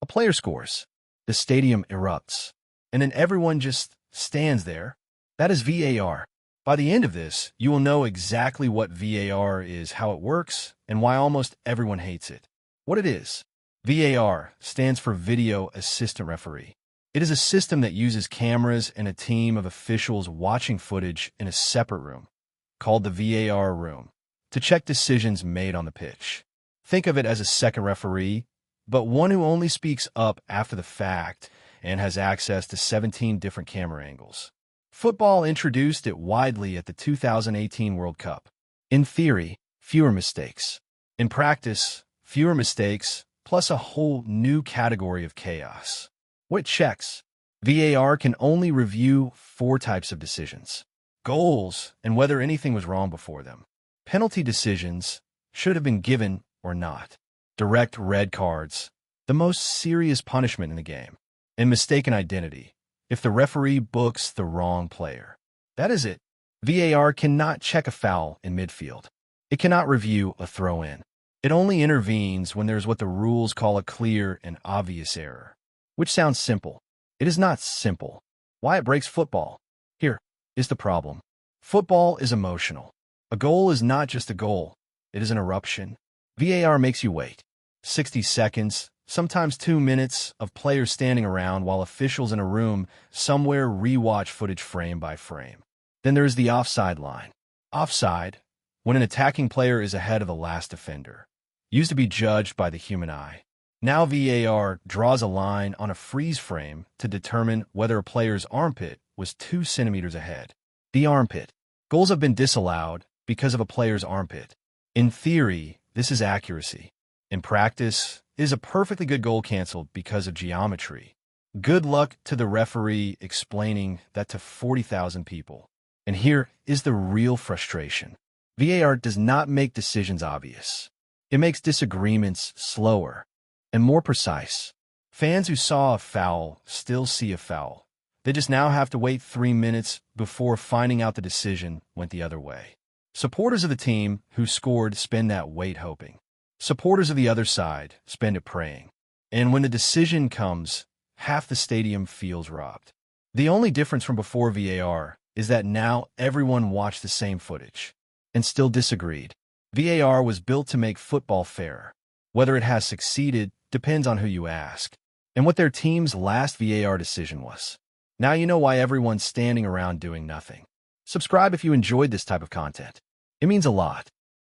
player scores. The stadium erupts, and then everyone just stands there. That is VAR. By the end of this, you will know exactly what VAR is, how it works, and why almost everyone hates it. What it is. VAR stands for Video Assistant Referee. It is a system that uses cameras and a team of officials watching footage in a separate room, called the VAR room, to check decisions made on the pitch. Think of it as a second referee, but one who only speaks up after the fact and has access to 17 different camera angles. Football introduced it widely at the 2018 World Cup. In theory, fewer mistakes. In practice, fewer mistakes, plus a whole new category of chaos. What checks? VAR can only review 4 types of decisions. Goals, and whether anything was wrong before them. Penalty decisions, should have been given or not. Direct red cards, the most serious punishment in the game. And mistaken identity, if the referee books the wrong player. That is it. VAR cannot check a foul in midfield. It cannot review a throw-in. It only intervenes when there's what the rules call a clear and obvious error. Which sounds simple. It is not simple. Why it breaks football? Here is the problem. Football is emotional. A goal is not just a goal. It is an eruption. VAR makes you wait. 60 seconds, sometimes 2 minutes, of players standing around while officials in a room somewhere rewatch footage frame by frame. Then there is the offside line. Offside, when an attacking player is ahead of the last defender. Used to be judged by the human eye. Now VAR draws a line on a freeze frame to determine whether a player's armpit was 2 centimeters ahead. The armpit. Goals have been disallowed because of a player's armpit. In theory, this is accuracy. In practice, it is a perfectly good goal canceled because of geometry. Good luck to the referee explaining that to 40,000 people. And here is the real frustration. VAR does not make decisions obvious. It makes disagreements slower and more precise. Fans who saw a foul still see a foul. They just now have to wait 3 minutes before finding out the decision went the other way. Supporters of the team who scored spend that wait hoping. Supporters of the other side spend it praying. And when the decision comes, half the stadium feels robbed. The only difference from before VAR is that now everyone watched the same footage and still disagreed. VAR was built to make football fair. Whether it has succeeded depends on who you ask and what their team's last VAR decision was. Now you know why everyone's standing around doing nothing. Subscribe if you enjoyed this type of content. It means a lot.